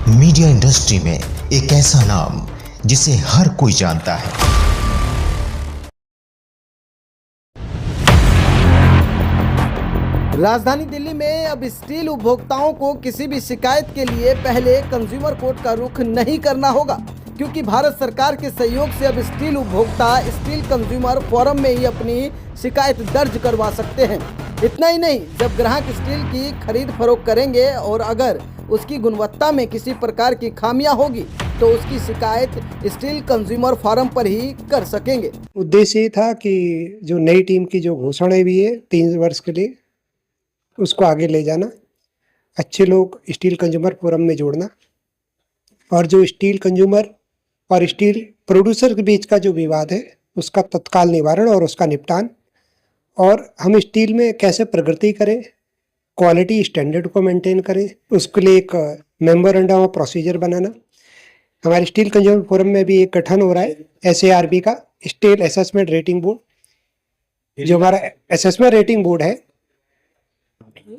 Media industry में एक ऐसा नाम जिसे हर कोई जानता है। राजधानी दिल्ली में अब स्टील उपभोक्ताओं को किसी भी शिकायत के लिए पहले कंज्यूमर कोर्ट का रुख नहीं करना होगा, क्योंकि भारत सरकार के सहयोग से अब स्टील उपभोक्ता स्टील कंज्यूमर फोरम में ही अपनी शिकायत दर्ज करवा सकते हैं। इतना ही नहीं, जब ग्राहक स्टील की खरीद फरोख्त करेंगे और अगर उसकी गुणवत्ता में किसी प्रकार की खामियां होगी तो उसकी शिकायत स्टील कंज्यूमर फोरम पर ही कर सकेंगे। उद्देश्य ये था कि जो नई टीम की जो घोषणा हुई है 3 वर्ष के लिए, उसको आगे ले जाना, अच्छे लोग स्टील कंज्यूमर फोरम में जोड़ना, और जो स्टील कंज्यूमर और स्टील प्रोड्यूसर के बीच का जो विवाद है उसका तत्काल निवारण और उसका निपटान, और हम स्टील में कैसे प्रगति करें, क्वालिटी स्टैंडर्ड को मेंटेन करें, उसके लिए एक मेमोरेंडम ऑफ प्रोसीजर बनाना। हमारे स्टील कंज्यूमर फोरम में भी एक गठन हो रहा है SARB का, स्टील असेसमेंट रेटिंग बोर्ड। जो हमारा असेसमेंट रेटिंग बोर्ड है,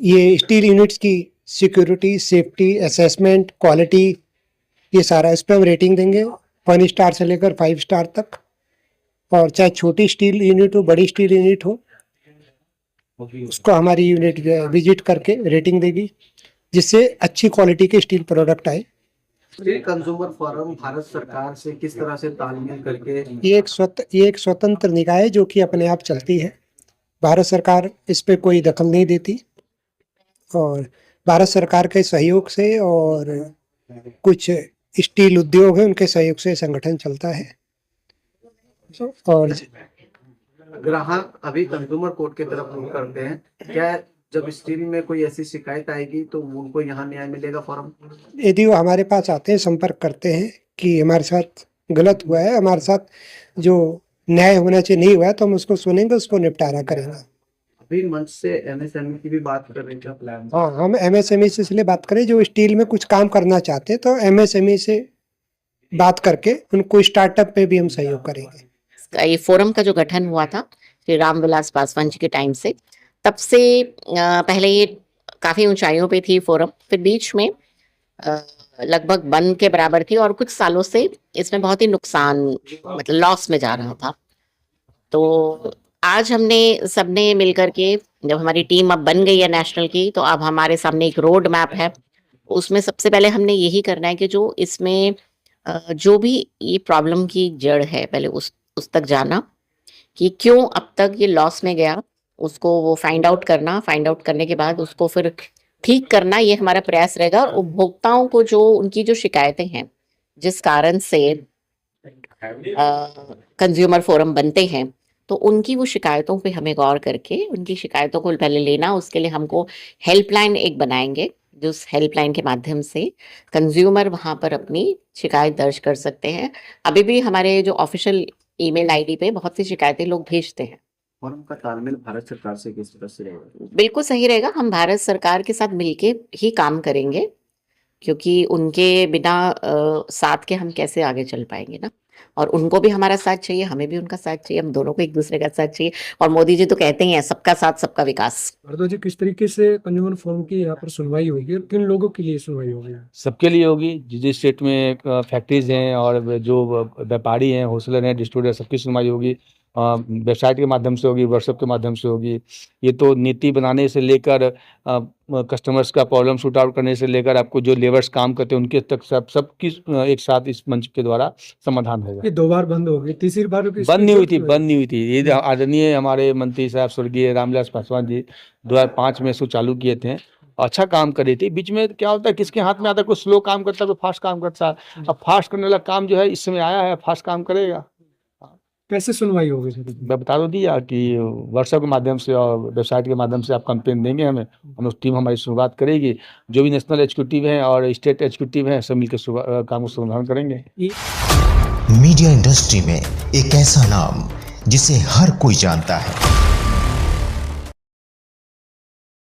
ये स्टील यूनिट्स की सिक्योरिटी, सेफ्टी, असेसमेंट, क्वालिटी, ये सारा इस पर हम रेटिंग देंगे 1 स्टार से लेकर 5 स्टार तक। और चाहे छोटी स्टील यूनिट हो, बड़ी स्टील यूनिट हो, उसको हमारी यूनिट विजिट करके रेटिंग देगी, जिससे अच्छी क्वालिटी के स्टील प्रोडक्ट आए। स्टील कंज्यूमर फोरम भारत सरकार से किस तरह से तालमेल करके? ये एक स्वतंत्र निकाय है जो कि अपने आप चलती है। भारत सरकार इस पे कोई दखल नहीं देती, और भारत सरकार के सहयोग से और कुछ स्टील उद्योग है उनके सहयोग से संगठन चलता है। और ग्राहक अभी कंज्यूमर कोर्ट की तरफ रुख करते हैं, क्या जब स्टील में कोई ऐसी शिकायत आएगी तो उनको यहाँ न्याय मिलेगा फोरम? यदि वो हमारे पास आते हैं, संपर्क करते हैं कि हमारे साथ गलत हुआ है, हमारे साथ जो न्याय होना चाहिए नहीं हुआ है, तो हम उसको सुनेंगे, उसको निपटारा करेंगे। अभी मंच से MSME की भी बात कर रहे हैं प्लान? हाँ, हम MSME से इसलिए बात करें, जो स्टील में कुछ काम करना चाहते हैं तो MSME से बात करके उनको स्टार्टअप पे भी हम सहयोग करेंगे। ये फोरम का जो गठन हुआ था श्री रामविलास पासवान जी के टाइम से, तब से पहले ये काफ़ी ऊंचाइयों पे थी फोरम, फिर बीच में लगभग बंद के बराबर थी और कुछ सालों से इसमें बहुत ही नुकसान, मतलब लॉस में जा रहा था। तो आज हमने सबने मिलकर के, जब हमारी टीम अब बन गई है नेशनल की, तो अब हमारे सामने एक रोड मैप है। उसमें सबसे पहले हमने यही करना है कि जो इसमें जो भी ये प्रॉब्लम की जड़ है, पहले उस तक जाना कि क्यों अब तक ये लॉस में गया, उसको वो फाइंड आउट करना, फाइंड आउट करने के बाद उसको फिर ठीक करना, ये हमारा प्रयास रहेगा। और उपभोक्ताओं को जो उनकी जो शिकायतें हैं, जिस कारण से कंज्यूमर फोरम बनते हैं, तो उनकी वो शिकायतों पे हमें गौर करके उनकी शिकायतों को पहले लेना। उसके लिए हमको हेल्पलाइन एक बनाएंगे, जो उस हेल्पलाइन के माध्यम से कंज्यूमर वहाँ पर अपनी शिकायत दर्ज कर सकते हैं। अभी भी हमारे जो ऑफिशियल ईमेल आईडी पे बहुत सी शिकायतें लोग भेजते हैं। फोरम का तालमेल भारत सरकार से किस तरह से रहेगा? बिल्कुल सही रहेगा, हम भारत सरकार के साथ मिलके ही काम करेंगे, क्योंकि उनके बिना साथ के हम कैसे आगे चल पाएंगे ना। और उनको भी हमारा साथ चाहिए, हमें भी उनका साथ चाहिए, हम दोनों को एक दूसरे का साथ चाहिए। और मोदी जी तो कहते ही हैं, सबका साथ सबका विकास। भारद्वाज जी, किस तरीके से कंज्यूमर फोरम की यहाँ पर सुनवाई होगी और किन लोगों के लिए सुनवाई होगी? सबके लिए होगी। जिस स्टेट में फैक्ट्रीज हैं और जो व्यापारी हैं, होलसेलर हैं, डिस्ट्रीब्यूटर, सबकी सुनवाई होगी। वेबसाइट के माध्यम से होगी, व्हाट्सएप के माध्यम से होगी। ये तो नीति बनाने से लेकर कस्टमर्स का प्रॉब्लम शूट आउट करने से लेकर आपको जो लेबर्स काम करते हैं उनके तक सबकी एक साथ इस मंच के द्वारा समाधान होगा। ये 2 बार बंद हो गई, तीसरी बार बंद नहीं हुई थी। ये आदरणीय हमारे मंत्री साहब स्वर्गीय रामविलास पासवान जी 2005 में इसको चालू किए थे। अच्छा काम कर रही थी। बीच में क्या होता है, किसके हाथ में आता है, कोई स्लो काम करता है, कोई फास्ट काम करता है। अब फास्ट करने वाला काम जो है इस समय आया है, फास्ट काम करेगा। कैसे सुनवाई होगी? मैं बता दो दिया कि व्हाट्सएप के माध्यम से और वेबसाइट के माध्यम से आप कंप्लेन देंगे हमें, हम उस टीम हमारी शुरुआत करेगी। जो भी नेशनल एग्जीक्यूटिव हैं और स्टेट एग्जीक्यूटिव हैं, सब मिलकर काम को समाधान करेंगे। मीडिया इंडस्ट्री में एक ऐसा नाम जिसे हर कोई जानता है।